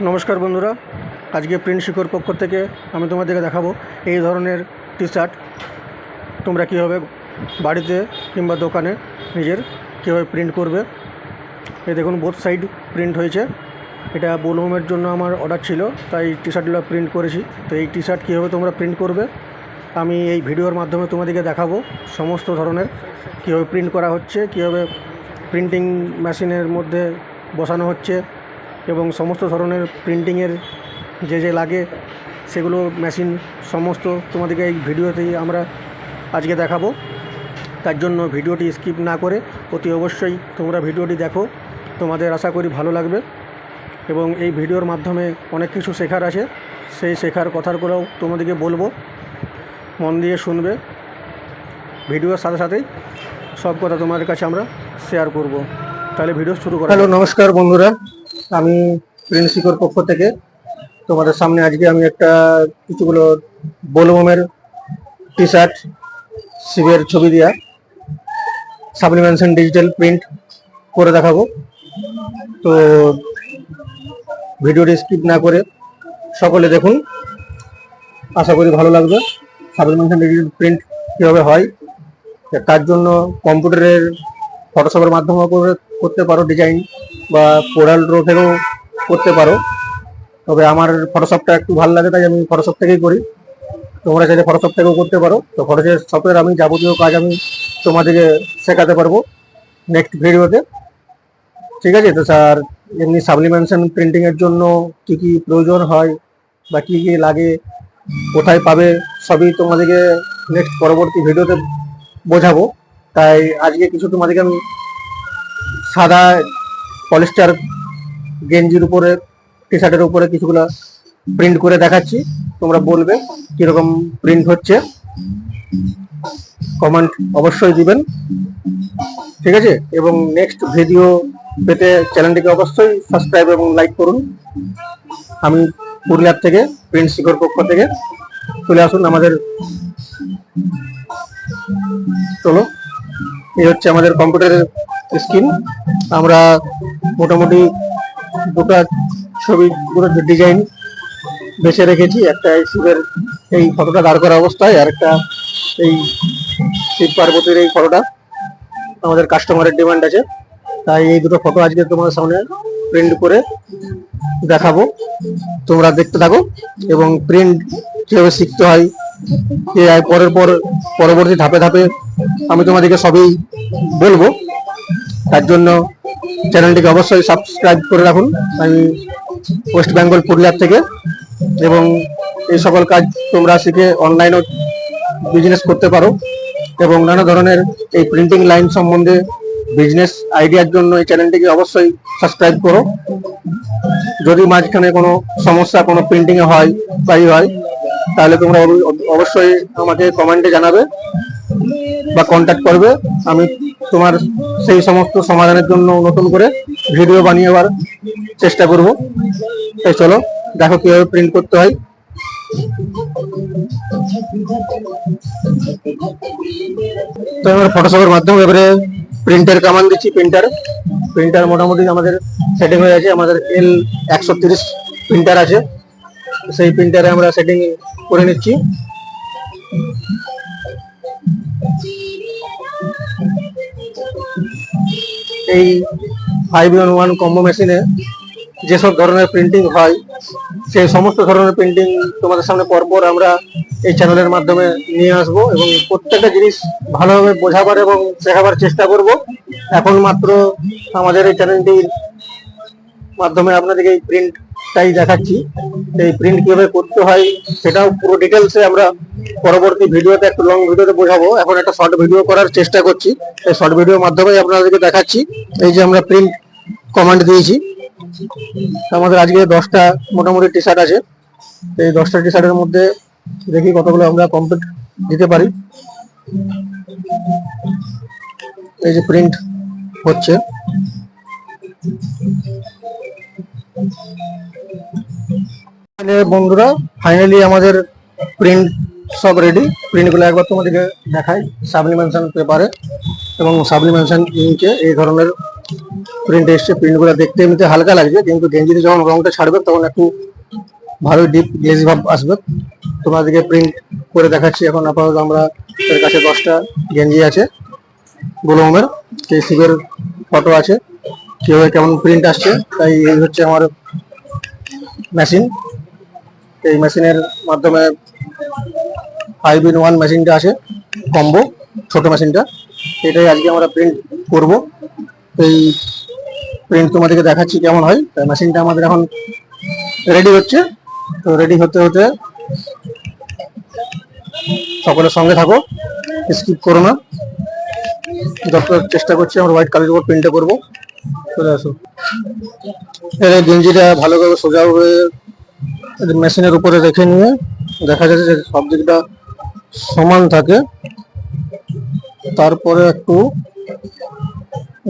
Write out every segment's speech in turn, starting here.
नमस्कार बंधुरा आज के प्रिंट शिखर पक्ष থেকে আমি তোমাদেরকে দেখাবো এই ধরনের টি শার্ট তোমরা কিভাবে বাড়িতে কিংবা দোকানে নিজের কিভাবে প্রিন্ট করবে। এই দেখুন বোথ সাইড প্রিন্ট হয়েছে। এটা বোলহোমের জন্য আমার অর্ডার ছিল, তাই টি শার্টগুলো প্রিন্ট করেছি। তো এই টি শার্ট কীভাবে তোমরা প্রিন্ট করবে আমি এই ভিডিওর মাধ্যমে তোমাদেরকে দেখাবো। সমস্ত ধরনের কীভাবে প্রিন্ট করা হচ্ছে, কীভাবে প্রিন্টিং মেশিনের মধ্যে বসানো হচ্ছে এবং সমস্ত ধরনের প্রিন্টিংয়ের যে লাগে সেগুলো মেশিন সমস্ত তোমাদেরকে এই ভিডিওতেই আমরা আজকে দেখাবো। তার জন্য ভিডিওটি স্কিপ না করে অতি অবশ্যই তোমরা ভিডিওটি দেখো, তোমাদের আশা করি ভালো লাগবে এবং এই ভিডিওর মাধ্যমে অনেক কিছু শেখার আছে। সেই শেখার কথাগুলোও তোমাদেরকে বলবো, মন দিয়ে শুনবে। ভিডিওর সাথে সাথেই সব কথা তোমাদের কাছে আমরা শেয়ার করব। তাহলে ভিডিও শুরু করা। হ্যালো নমস্কার বন্ধুরা, আমি প্রিন্ট শিখর পক্ষ থেকে তোমাদের সামনে আজকে আমি একটা কিছুগুলো বোলহোমের টি শার্ট শিবের ছবি দিয়া সাবলিমেশন ডিজিটাল প্রিন্ট করে দেখাবো। তো ভিডিওটি স্কিপ না করে সকলে দেখুন, আশা করি ভালো লাগবে। সাবলিমেশন ডিজিটাল প্রিন্ট কীভাবে হয় তার জন্য কম্পিউটারের ফটোশপের মাধ্যমে করতে পারো ডিজাইন, বা কোরাল ড্র থেকেও করতে পারো। তবে আমার ফটোশপটা একটু ভালো লাগে, তাই আমি ফটোশপ থেকেই করি। তোমরা চাইলে ফটোশপ থেকেও করতে পারো। তো ফটোশপের আমি যাবতীয় কাজ আমি তোমাদেরকে শেখাতে পারবো নেক্সট ভিডিওতে, ঠিক আছে। তো স্যার এমনি সাবলিমেশন প্রিন্টিংয়ের জন্য কী কী প্রয়োজন হয় বা কী কী লাগে, কোথায় পাবে, সবই তোমাদেরকে নেক্সট পরবর্তী ভিডিওতে বোঝাবো। তাই আজকে কিছু তোমাদেরকে আমি সাদা পলিস্টার গেঞ্জির উপরে, টি শার্টের উপরে কিছুগুলো প্রিন্ট করে দেখাচ্ছি। তোমরা বলবে কিরকম প্রিন্ট হচ্ছে, কমেন্ট অবশ্যই দিবেন, ঠিক আছে। এবং নেক্সট ভিডিও পেতে চ্যানেলটিকে অবশ্যই সাবস্ক্রাইব এবং লাইক করুন। আমি পুরুলিয়ার থেকে প্রিন্ট শিখর পক্ষ থেকে, চলে আসুন আমাদের। চলো, এই হচ্ছে আমাদের কম্পিউটারের স্ক্রিন। আমরা মোটামুটি দুটো ছবি, দুটো ডিজাইন বেছে রেখেছি। একটা শিবের এই ফটোটা দাঁড় করা অবস্থায়, আর একটা এই শিব পার্বতীর এই ফটোটা আমাদের কাস্টমারের ডিমান্ড আছে, তাই এই দুটো ফটো আজকে তোমাদের সামনে প্রিন্ট করে দেখাবো। তোমরা দেখতে থাকো এবং প্রিন্ট কীভাবে শিখতে হয় পরবর্তী ধাপে ধাপে আমি তোমাদেরকে সবই বলবো। তার জন্য চ্যানেলটিকে অবশ্যই সাবস্ক্রাইব করে রাখুন। আমি ওয়েস্ট বেঙ্গল পুরুলিয়ার থেকে, এবং এই সকল কাজ তোমরা শিখে অনলাইনেও বিজনেস করতে পারো এবং নানা ধরনের এই প্রিন্টিং লাইন সম্বন্ধে বিজনেস আইডিয়ার জন্য এই চ্যানেলটিকে অবশ্যই সাবস্ক্রাইব করো। যদি মাঝখানে কোনো সমস্যা কোনো প্রিন্টিংয়ে হয় বা হয়, তাহলে তোমরা অবশ্যই আমাকে কমেন্টে জানাবে বা কন্ট্যাক্ট করবে। আমি তোমার সেই সমস্ত সমাধানের জন্য নতুন করে ভিডিও বানিয়ে আবার চেষ্টা করব। তাই চলো দেখো কিভাবে প্রিন্ট করতে হয়। তো আমরা ফটোশপের মাধ্যমে এবারে প্রিন্টার কামান দিচ্ছি। প্রিন্টার মোটামুটি আমাদের সেটিং হয়ে আছে। আমাদের L130 প্রিন্টার আছে, সেই প্রিন্টারে আমরা সেটিং করে নিচ্ছি। এই 5-in-1 কম্বো মেশিনে যেসব ধরনের প্রিন্টিং হয়, সেই সমস্ত ধরনের প্রিন্টিং তোমাদের সামনে পরপর আমরা এই চ্যানেলের মাধ্যমে নিয়ে আসবো এবং প্রত্যেকটা জিনিস ভালোভাবে বোঝাবার এবং শেখাবার চেষ্টা করব। এখন মাত্র আমাদের এই চ্যানেলটির মাধ্যমে আপনাদেরকে এই প্রিন্টটাই দেখাচ্ছি। এই প্রিন্ট কিভাবে করতে হয় সেটাও পুরো ডিটেলসে আমরা পরবর্তী ভিডিওতে, একটু লং ভিডিওতে বোঝাবো। এখন একটা শর্ট ভিডিও করার চেষ্টা করছি, এই শর্ট ভিডিওর মাধ্যমে আপনাদেরকে দেখাচ্ছি। এই যে আমরা প্রিন্ট কমান্ড দিয়েছি, আমাদের আজকে 10টা মোটামুটি টি শার্ট আছে। এই 10টা টি শার্টের মধ্যে দেখি কতগুলো আমরা কমপ্লিট দিতে পারি। এই যে প্রিন্ট হচ্ছে, বন্ধুরা ফাইনালি আমাদের প্রিন্ট সব রেডি। প্রিন্টগুলো একবার তোমাদেরকে দেখাই। সাবলিমেশন পেপারে এবং সাবলিমেশন ইঙ্কে এই ধরনের প্রিন্ট এসছে। প্রিন্টগুলো দেখতে এমনিতে হালকা লাগছে, কিন্তু গেঞ্জিতে যখন রংটা ছাড়বে তখন একটু ভালো ডিপ গ্লেজি ভাব আসবে। তোমাদেরকে প্রিন্ট করে দেখাচ্ছি। এখন আপাতত আমরা এর কাছে 10টা গেঞ্জি আছে গোলমের, সেই শিবের ফটো আছে, কীভাবে কেমন প্রিন্ট আসছে। তাই এই হচ্ছে আমার মেশিন। এই মেশিনের মাধ্যমে 5-in-1 মেশিনটা আছে, কম্বো ছোট মেশিনটা, এটাই আজকে আমরা প্রিন্ট করব। এই প্রিন্ট তোমাদেরকে দেখাচ্ছি কেমন হয়। তাই মেশিনটা আমাদের এখন রেডি হচ্ছে। তো রেডি হতে হতে সকলের সঙ্গে থাকো, স্কিপ করো না। যত চেষ্টা করছি আমরা হোয়াইট কালারের উপর প্রিন্টটা করবো। চলে আসো। এই গেঞ্জিটা ভালোভাবে সোজাভাবে মেশিনের উপরে রেখে নিয়ে দেখা যাচ্ছে যে সব দিকটা সমান থাকে। তারপরে একটু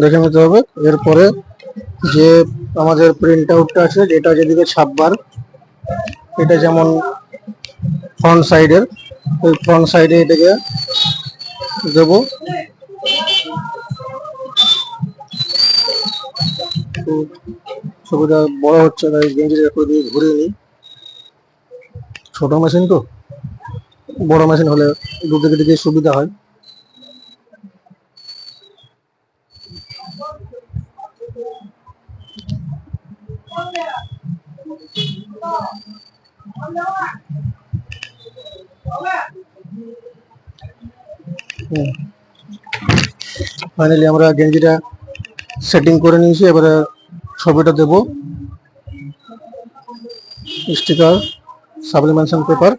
দেখে নিতে হবে। এরপরে যে আমাদের প্রিন্ট আউটটা আছে, যেটা যেদিকে ছাপবার, এটা যেমন ফ্রন্ট সাইডের, ওই ফ্রন্ট সাইডে এটাকে দেবো। ছবিটা বড় হচ্ছে, তাই গেঞ্জিটা একটু দিয়ে ঘুরিয়ে নিই। ছোট মেশিন তো, বড় মেশিন হলে দুদিকে দিকে সুবিধা হয়। ফাইনালি আমরা গেঞ্জিটা সেটিং করে নিয়েছি। এবারে ছবিটা দেব, sticker, sublimation paper,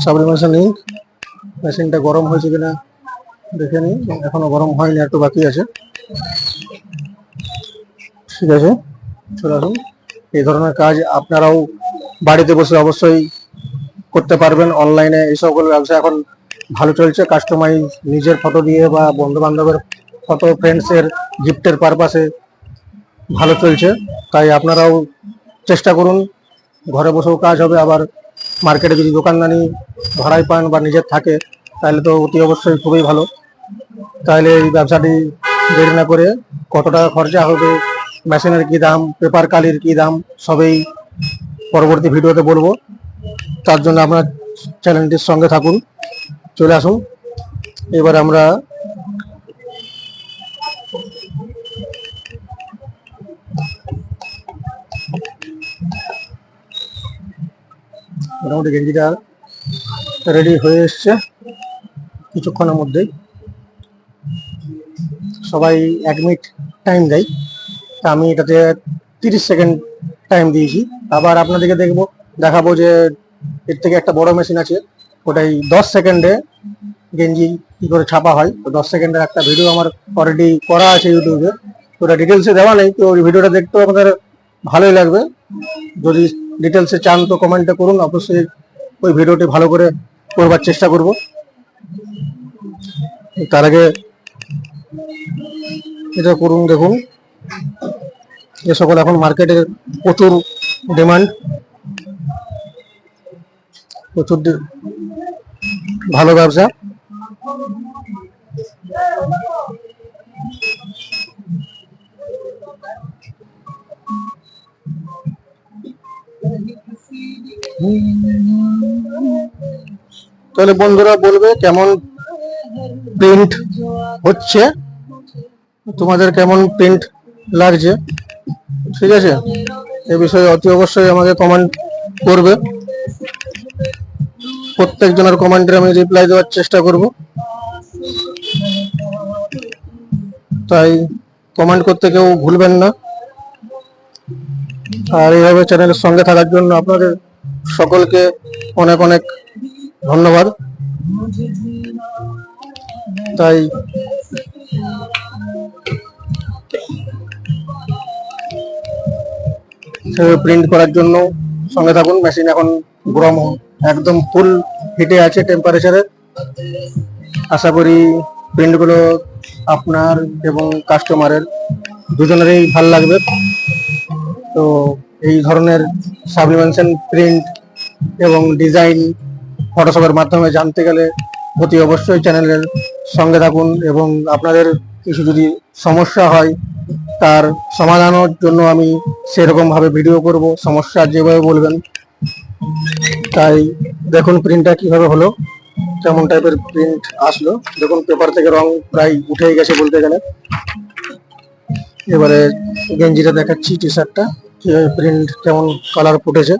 sublimation ink. মেশিনটা গরম হয়েছে কিনা দেখে নিই, এখনো গরম হয়নি, একটু বাকি আছে। ঠিক আছে, চলে আসুন। এই ধরনের কাজ আপনারাও বাড়িতে বসে অবশ্যই করতে পারবেন। অনলাইনে এই সকল ব্যবসা এখন ভালো চলছে। কাস্টমাইজ নিজের ফটো দিয়ে বা বন্ধু বান্ধবের ফটো, ফ্রেন্ডসের গিফটের পারপাসে ভালো চলছে। তাই আপনারাও চেষ্টা করুন, ঘরে বসেও কাজ হবে। আবার মার্কেটে যদি দোকানদানি ভাড়ায় পান বা নিজের থাকে, তাহলে তো অতি অবশ্যই খুবই ভালো। তাহলে এই ব্যবসাটি দেরি না করে, কত টাকা খরচা হবে, মেশিনের কী দাম, পেপার কালির কী দাম, সবই পরবর্তী ভিডিওতে বলবো। তার জন্য আপনার চ্যানেলটির সঙ্গে থাকুন। চলে আসুন। এবার আমরা মোটামুটি গেঞ্জিটা রেডি হয়ে এসছে কিছুক্ষণের মধ্যেই। সবাই 1 মিনিট টাইম দেয়, তা আমি এটাতে 30 সেকেন্ড টাইম দিয়েছি। আবার আপনাদেরকে দেখাবো যে এর থেকে একটা বড় মেশিন আছে, ওটাই 10 সেকেন্ডে গেঞ্জি কি করে ছাপা হয়। তো 10 সেকেন্ডের একটা ভিডিও আমার অলরেডি করা আছে ইউটিউবে, ওটা ডিটেলসে দেওয়া নেই। তো ওই ভিডিওটা দেখতেও আমাদের ভালোই লাগবে। যদি ডিটেলসে চান তো কমেন্টে করুন, অবশ্যই ওই ভিডিওটি ভালো করে করবার চেষ্টা করব। তার আগে এটা করুন, দেখুন এ সকল এখন মার্কেটে প্রচুর ডিমান্ড, প্রচুর ভালো ব্যবসা। তাহলে বন্ধুরা বলবে কেমন প্রিন্ট হচ্ছে, তোমাদের কেমন প্রিন্ট লাগছে। ঠিক আছে, এ বিষয়ে অতি অবশ্যই আমাকে কমেন্ট করবে। প্রত্যেকজনের কমেন্টের আমি রিপ্লাই দেওয়ার চেষ্টা করব। তাই কমেন্ট করতে কেউ ভুলবেন না। আর এইভাবে চ্যানেলের সঙ্গে থাকার জন্য আপনাদের সকলকে অনেক অনেক ধন্যবাদ। তাই প্রিন্ট করার জন্য সঙ্গে থাকুন। মেশিন এখন গরম, একদম ফুল হিটে আছে টেম্পারেচারে। আশা করি প্রিন্টগুলো আপনার এবং কাস্টমারের দুজনেরই ভালো লাগবে। তো এই ধরনের সাবলিমেশন প্রিন্ট এবং ডিজাইন ফটোশপের মাধ্যমে জানতে গেলে অতি অবশ্যই চ্যানেলের সঙ্গে থাকুন। এবং আপনাদের কিছু যদি সমস্যা হয় তার সমাধানের জন্য আমি সেরকমভাবে ভিডিও করব, সমস্যা যেভাবে বলবেন। তাই দেখুন প্রিন্টটা কিভাবে হলো, কেমন টাইপের প্রিন্ট আসলো। দেখুন পেপার থেকে রং প্রায় উঠেই গেছে বলতে গেলে। এবারে গেঞ্জিটা দেখাচ্ছি, টি শার্টটা কিভাবে প্রিন্ট কেমন কালার ফুটেছে।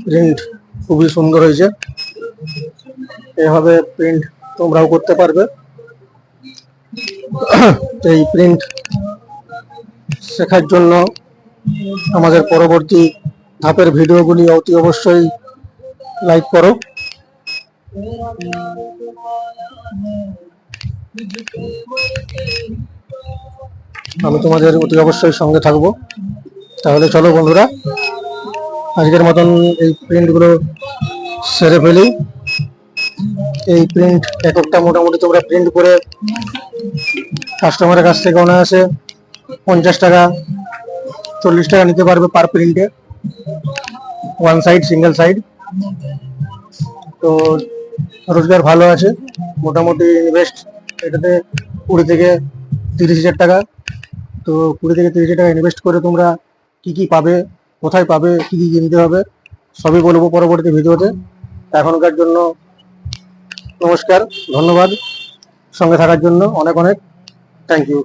প্রিন্ট খুবই সুন্দর হয়েছে। এভাবে প্রিন্ট তোমরাও করতে পারবে। এই প্রিন্ট শেখার জন্য আমাদের পরবর্তী ধাপের ভিডিওগুলি অতি অবশ্যই লাইক করো। আমি তোমাদের অতি অবশ্যই সঙ্গে থাকবো। তাহলে চলো বন্ধুরা, আজকের মতন এই প্রিন্টগুলো সেরে ফেলি। এই প্রিন্ট এককটা মোটামুটি তোমরা প্রিন্ট করে কাস্টমারের কাছ থেকে অনায়াসে 50 টাকা 40 টাকা নিতে পারবে পার প্রিন্টে, ওয়ান সাইড সিঙ্গেল সাইড। তো রোজগার ভালো আছে, মোটামুটি ইনভেস্ট এটাতে 20 থেকে 30 হাজার টাকা। তো 20 থেকে 30 হাজার টাকা ইনভেস্ট করে তোমরা কি কি পাবে, কোথায় পাবে, কি কি কিনতে হবে, সবই বলবো পরবর্তী ভিডিওতে। এখনকার জন্য নমস্কার, ধন্যবাদ সঙ্গে থাকার জন্য, অনেক অনেক থ্যাংক ইউ।